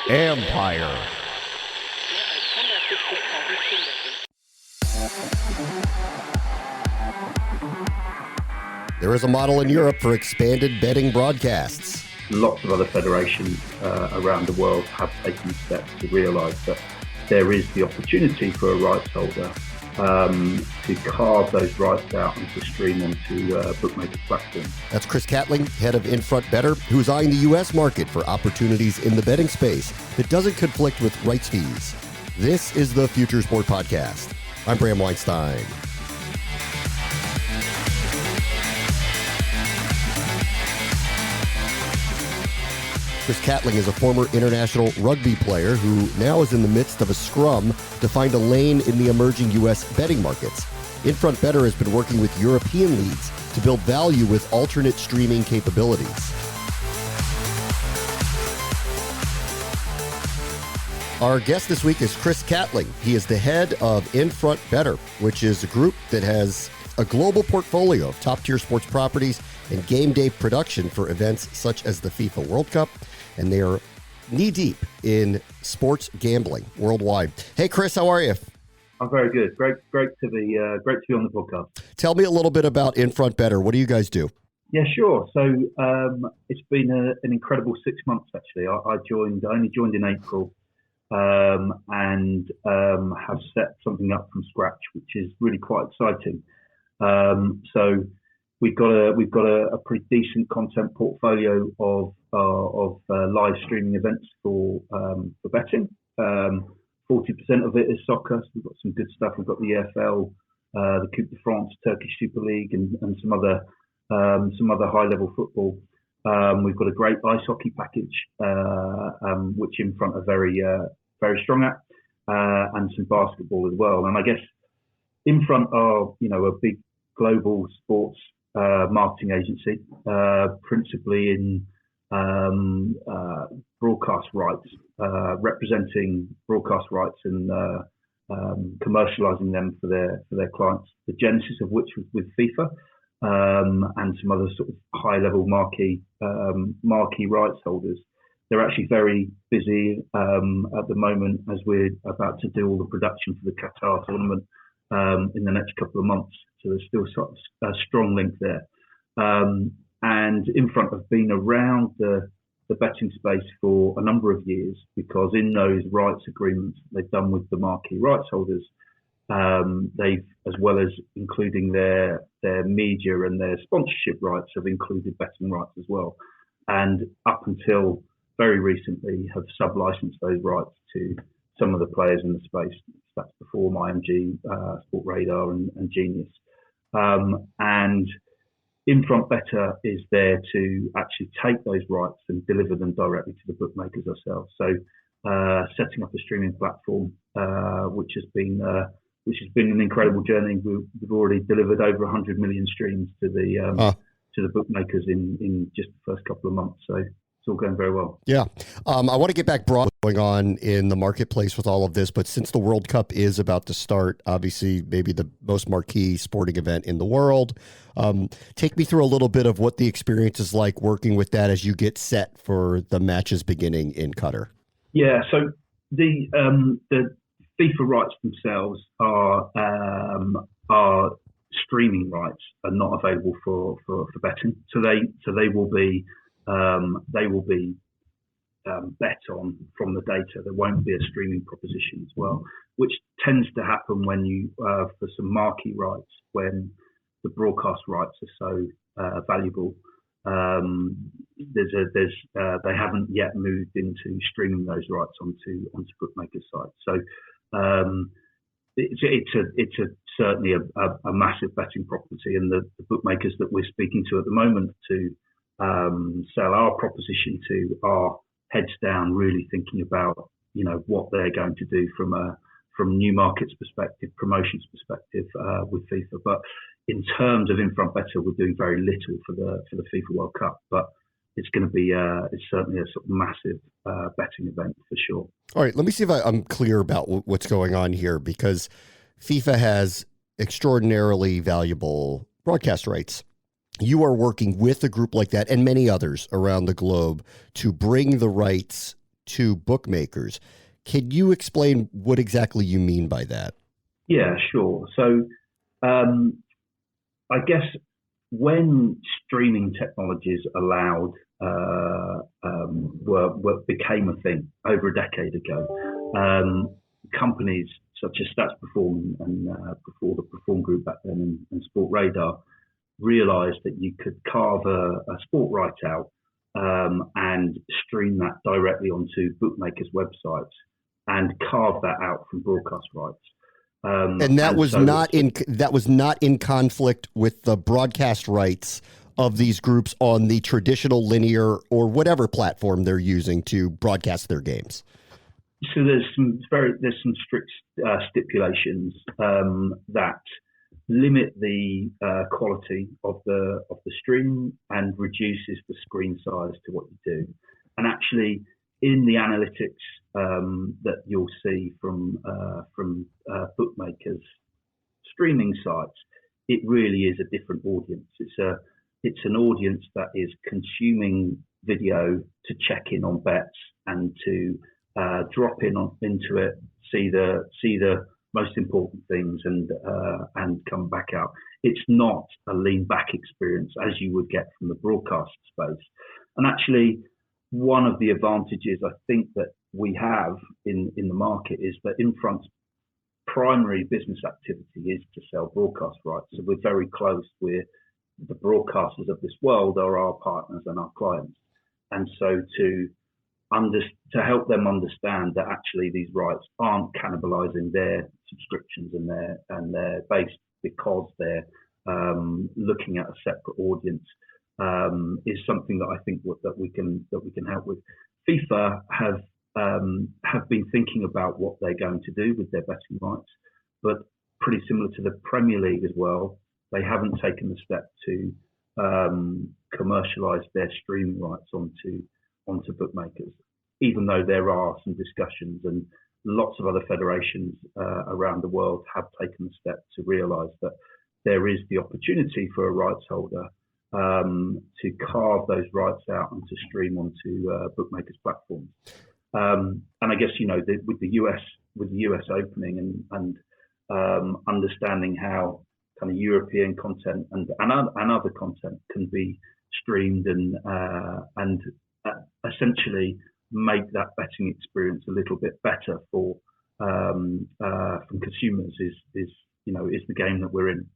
Empire. There is a model in Europe for expanded betting broadcasts. Lots of other federations around the world have taken steps to realise that there is the opportunity for a rights holder to carve those rights out and to stream them to bookmaker platforms. That's Chris Catling, head of Infront Bettor, who's eyeing the U.S. market for opportunities in the betting space that doesn't conflict with rights fees. This is the Future Sport Podcast. I'm Bram Weinstein. Chris Catling is a former international rugby player who now is in the midst of a scrum to find a lane in the emerging U.S. betting markets. Infront Bettor has been working with European leagues to build value with alternate streaming capabilities. Our guest this week is Chris Catling. He is the head of Infront Bettor, which is a group that has a global portfolio of top-tier sports properties and game day production for events such as the FIFA World Cup, and they are knee-deep in sports gambling worldwide. Hey, Chris, how are you? I'm very good. Great to be on the podcast. Tell me a little bit about Infront Bettor. What do you guys do? Yeah, sure. So it's been an incredible 6 months, actually. I only joined in April and have set something up from scratch, which is really quite exciting. So we've got a pretty decent content portfolio of live streaming events for betting. 40% of it is soccer. So we've got some good stuff. We've got the EFL, the Coupe de France, Turkish Super League, and some other high level football. We've got a great ice hockey package, which Infront are very strong at, and some basketball as well. And I guess Infront are a big global sports marketing agency, principally in broadcast rights, representing broadcast rights and commercializing them for their clients. The genesis of which was with FIFA and some other sort of high level marquee rights holders. They're actually very busy at the moment as we're about to do all the production for the Qatar tournament in the next couple of months. So there's still sort of a strong link there. And Infront have been around the betting space for a number of years because in those rights agreements they've done with the marquee rights holders, they've, as well as including their media and their sponsorship rights, have included betting rights as well. And up until very recently have sub-licensed those rights to some of the players in the space. That's before IMG, Sport Radar and Genius. And Infront Bettor is there to actually take those rights and deliver them directly to the bookmakers ourselves. So setting up a streaming platform, which has been an incredible journey. We've already delivered over 100 million streams to the bookmakers in just the first couple of months. So it's all going very well. Yeah. I want to get back broad going on in the marketplace with all of this, but since the World Cup is about to start, obviously maybe the most marquee sporting event in the world, take me through a little bit of what the experience is like working with that as you get set for the matches beginning in Qatar. Yeah. So the FIFA rights themselves are streaming rights, are not available for betting. So they will be bet on from the data. There won't be a streaming proposition as well, which tends to happen when you for some marquee rights, when the broadcast rights are so valuable. They haven't yet moved into streaming those rights onto bookmakers' sites. So it's certainly a massive betting property, and the bookmakers that we're speaking to at the moment to sell our proposition to are heads down, really thinking about what they're going to do from new markets perspective, promotions perspective with FIFA. But in terms of Infront Bettor, we're doing very little for the FIFA World Cup, but it's going to be it's certainly a sort of massive betting event for sure. All right, let me see if I'm clear about what's going on here, because FIFA has extraordinarily valuable broadcast rights. you are working with a group like that and many others around the globe to bring the rights to bookmakers. Can you explain what exactly you mean by that? Yeah, sure. So I guess when streaming technologies allowed became a thing over a decade ago, companies such as Stats Perform and before the Perform Group back then and Sport Radar realised that you could carve a sport right out and stream that directly onto bookmakers' websites and carve that out from broadcast rights. And that was not in conflict with the broadcast rights of these groups on the traditional linear or whatever platform they're using to broadcast their games. So there's some strict stipulations that limit the quality of the stream and reduces the screen size to what you do. And actually, in the analytics that you'll see from bookmakers' streaming sites, it really is a different audience. It's an audience that is consuming video to check in on bets and to drop into it, see the most important things, and come back out. It's not a lean back experience as you would get from the broadcast space. And actually, one of the advantages I think that we have in the market is that Infront's primary business activity is to sell broadcast rights. So we're very close with the broadcasters of this world are our partners and our clients. And so to help them understand that actually these rights aren't cannibalizing their subscriptions and their base because they're looking at a separate audience is something that I think that we can help with. FIFA have been thinking about what they're going to do with their betting rights, but pretty similar to the Premier League as well, they haven't taken the step to commercialise their streaming rights onto bookmakers, even though there are some discussions and lots of other federations around the world have taken the step to realise that there is the opportunity for a rights holder to carve those rights out and to stream onto bookmakers' platforms. And I guess with the US opening and understanding how kind of European content and other content can be streamed and essentially make that betting experience a little bit better from consumers is the game that we're in.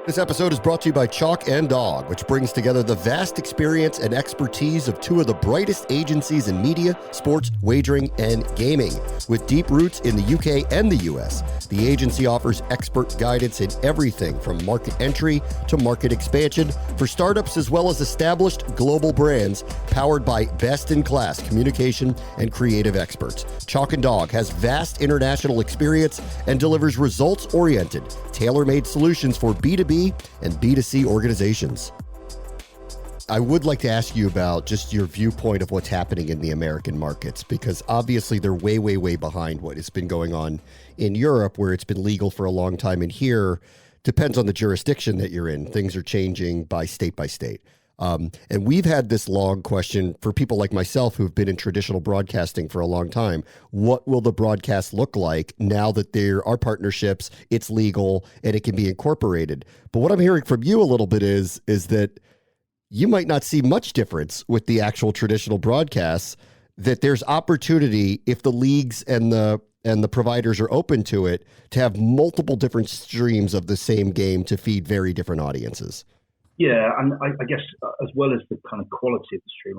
This episode is brought to you by Chalk and Dog, which brings together the vast experience and expertise of two of the brightest agencies in media, sports, wagering, and gaming. With deep roots in the UK and the US, the agency offers expert guidance in everything from market entry to market expansion for startups as well as established global brands powered by best-in-class communication and creative experts. Chalk and Dog has vast international experience and delivers results-oriented, tailor-made solutions for B2B and B2C organizations. I would like to ask you about just your viewpoint of what's happening in the American markets, because obviously they're way, way, way behind what has been going on in Europe, where it's been legal for a long time. And here, depends on the jurisdiction that you're in. Things are changing by state by state. And we've had this long question for people like myself who've been in traditional broadcasting for a long time. What will the broadcast look like now that there are partnerships, it's legal, and it can be incorporated? But what I'm hearing from you a little bit is that you might not see much difference with the actual traditional broadcasts, that there's opportunity if the leagues and the providers are open to it to have multiple different streams of the same game to feed very different audiences. Yeah, and I guess as well as the kind of quality of the stream,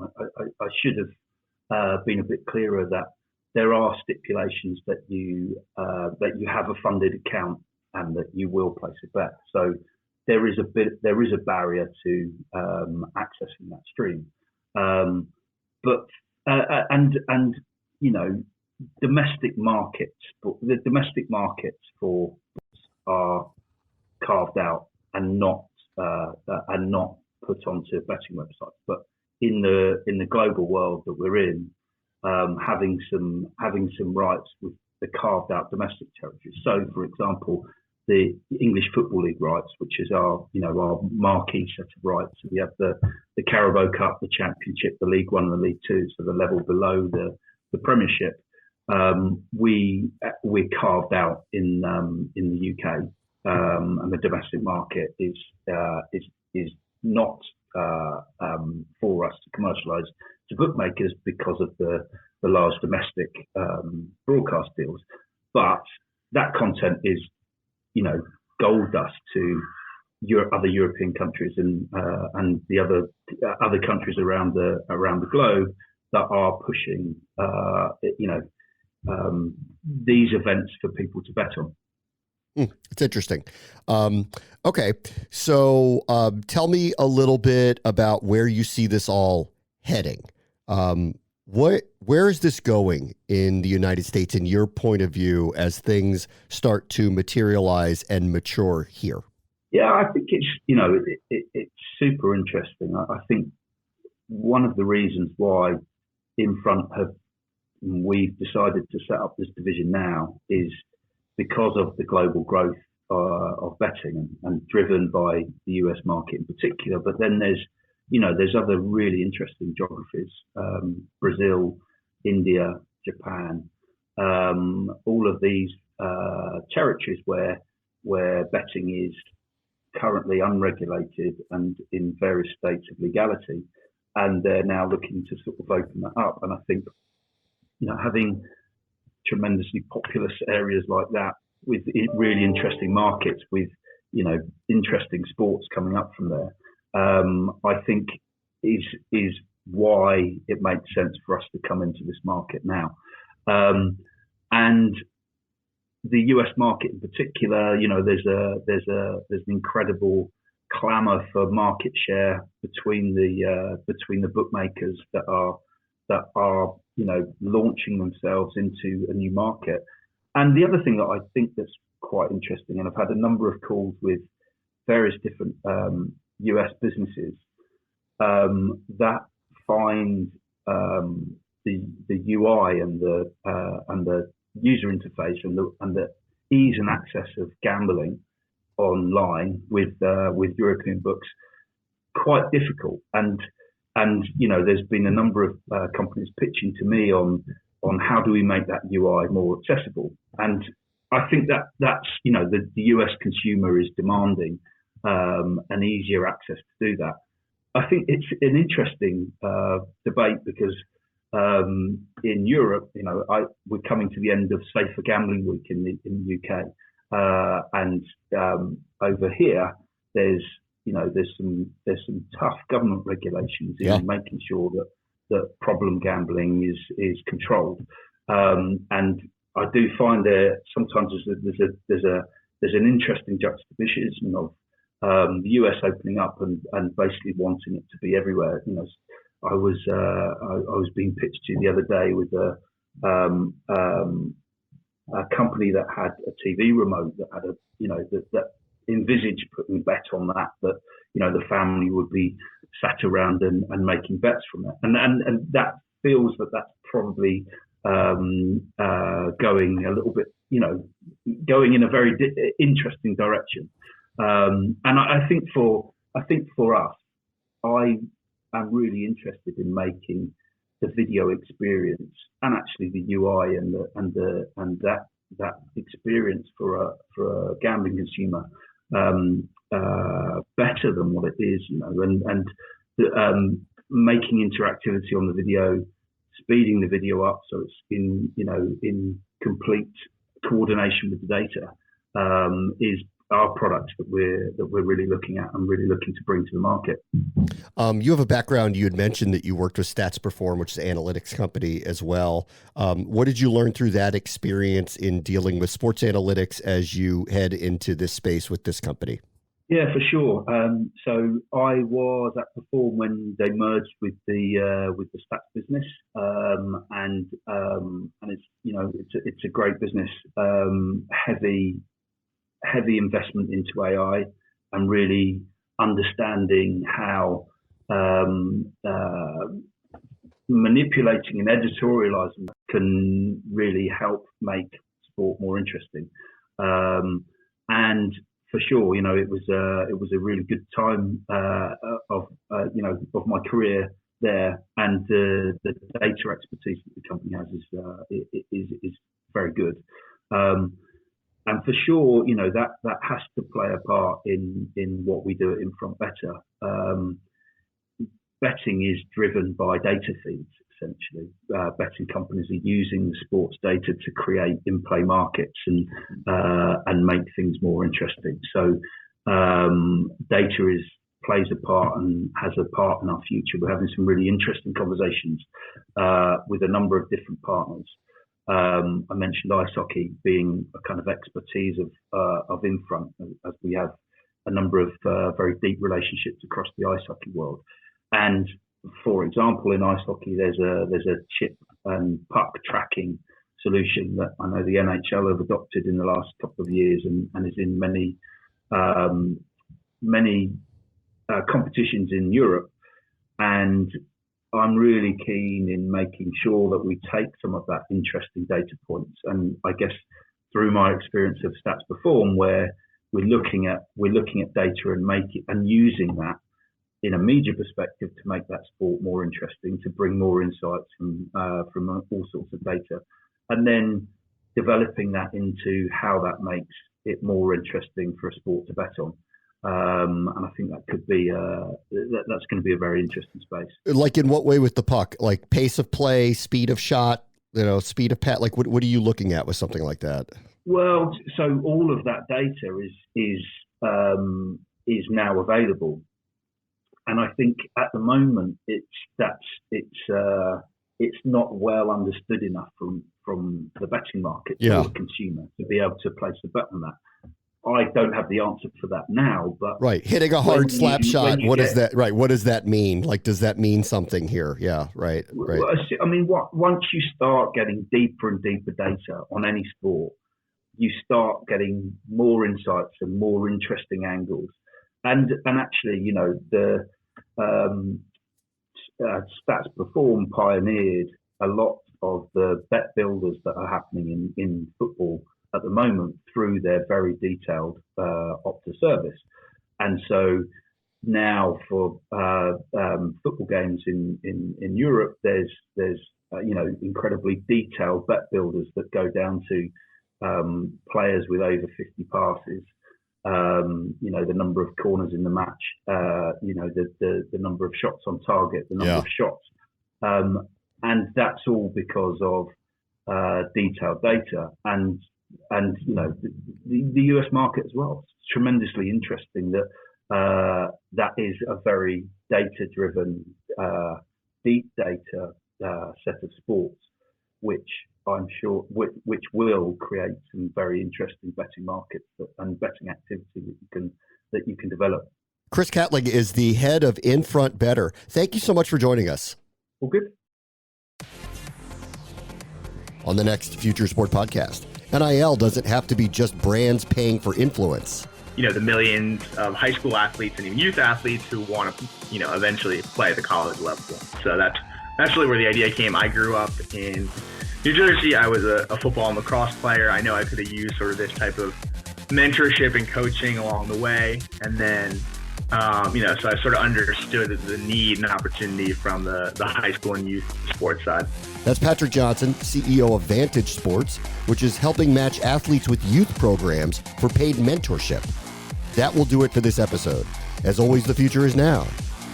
I should have been a bit clearer that there are stipulations that you have a funded account and that you will place a bet. So there is a barrier to accessing that stream, but domestic markets, the domestic markets for are carved out and not put onto betting websites. But in the global world that we're in, having some rights with the carved out domestic territories. So, for example, the English Football League rights, which is our marquee set of rights. So we have the Carabao Cup, the Championship, the League One, and the League Two, so the level below the Premiership. We're carved out in the UK, and the domestic market is not for us to commercialise to bookmakers because of the large domestic broadcast deals. But that content is, gold dust to other European countries and the other countries around the globe that are pushing, these events for people to bet on. It's interesting. Okay, so tell me a little bit about where you see this all heading. Where is this going in the United States, in your point of view, as things start to materialize and mature here? Yeah, I think it's it's super interesting. I think one of the reasons why Infront we've decided to set up this division now is because of the global growth of betting and driven by the US market in particular. But then there's other really interesting geographies, Brazil, India, Japan, all of these territories where betting is currently unregulated and in various states of legality, and they're now looking to sort of open that up. And I think having tremendously populous areas like that with really interesting markets with interesting sports coming up from there, I think is why it makes sense for us to come into this market now. And the US market in particular, there's an incredible clamour for market share between the bookmakers that are launching themselves into a new market. And the other thing that I think that's quite interesting, and I've had a number of calls with various different US businesses that find the UI and the user interface and the ease and access of gambling online with European books quite difficult. And there's been a number of companies pitching to me on how do we make that UI more accessible. And I think that's the US consumer is demanding an easier access to do that. I think it's an interesting debate because in Europe, we're coming to the end of Safer Gambling Week in the UK, and over here there's some tough government regulations in making sure that problem gambling is controlled. And I do find there sometimes there's an interesting juxtaposition of the US opening up and basically wanting it to be everywhere. I was being pitched to the other day with a company that had a TV remote that had that envisaged putting a bet on that the family would be sat around and making bets from that, and that feels that that's probably going a little bit going in a very interesting direction. And I think for us, I am really interested in making the video experience and actually the UI and that experience for a gambling consumer better than what it is, and making interactivity on the video, speeding the video up so it's in complete coordination with the data, is our products that we're really looking at and really looking to bring to the market. You have a background. You had mentioned that you worked with Stats Perform, which is an analytics company as well. What did you learn through that experience in dealing with sports analytics as you head into this space with this company? Yeah, for sure. So I was at Perform when they merged with the Stats business, and it's a great business. Heavy investment into AI and really understanding how manipulating and editorializing can really help make sport more interesting. And for sure, it was a really good time of my career there, and the data expertise that the company has is very good. And for sure, that has to play a part in what we do at Infront Bettor. Betting is driven by data feeds, essentially. Betting companies are using the sports data to create in-play markets and make things more interesting. So data plays a part and has a part in our future. We're having some really interesting conversations with a number of different partners. I mentioned ice hockey being a kind of expertise of Infront, as we have a number of very deep relationships across the ice hockey world. And for example, in ice hockey, there's a chip and puck tracking solution that I know the NHL have adopted in the last couple of years and is in many competitions in Europe. And I'm really keen in making sure that we take some of that interesting data points. And I guess through my experience of Stats Perform, where we're looking at data and using that in a media perspective to make that sport more interesting, to bring more insights from all sorts of data, and then developing that into how that makes it more interesting for a sport to bet on. And I think that could be that's going to be a very interesting space. Like in what way with the puck? Like pace of play, speed of shot, speed of pat. Like what are you looking at with something like that? Well, so all of that data is now available, and I think at the moment it's not well understood enough from the betting market or the consumer to be able to place a bet on that. I don't have the answer for that now, but right, hitting a hard slap shot. What does that? Right, what does that mean? Like, does that mean something here? Yeah, right. Well, I mean, once you start getting deeper and deeper data on any sport, you start getting more insights and more interesting angles. And actually, the Stats Perform pioneered a lot of the bet builders that are happening in football at the moment through their very detailed Opta service. And so now for football games in Europe, there's incredibly detailed bet builders that go down to players with over 50 passes, the number of corners in the match, the number of shots on target, the number of shots. And that's all because of detailed data and the US market as well. It's tremendously interesting that that is a very data-driven, deep data set of sports, which I'm sure which will create some very interesting betting markets and betting activity that you can develop. Chris Catling is the head of Infront Bettor. Thank you so much for joining us. All good. On the next Future Sport podcast, NIL doesn't have to be just brands paying for influence. The millions of high school athletes and even youth athletes who want to, eventually play at the college level. So that's really where the idea came. I grew up in New Jersey. I was a football and lacrosse player. I know I could have used sort of this type of mentorship and coaching along the way. And then, so I sort of understood the need and opportunity from the high school and youth sports side. That's Patrick Johnson, CEO of Vantage Sports, which is helping match athletes with youth programs for paid mentorship. That will do it for this episode. As always, the future is now.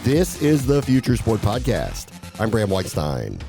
This is the Future Sport Podcast. I'm Bram Whitestein.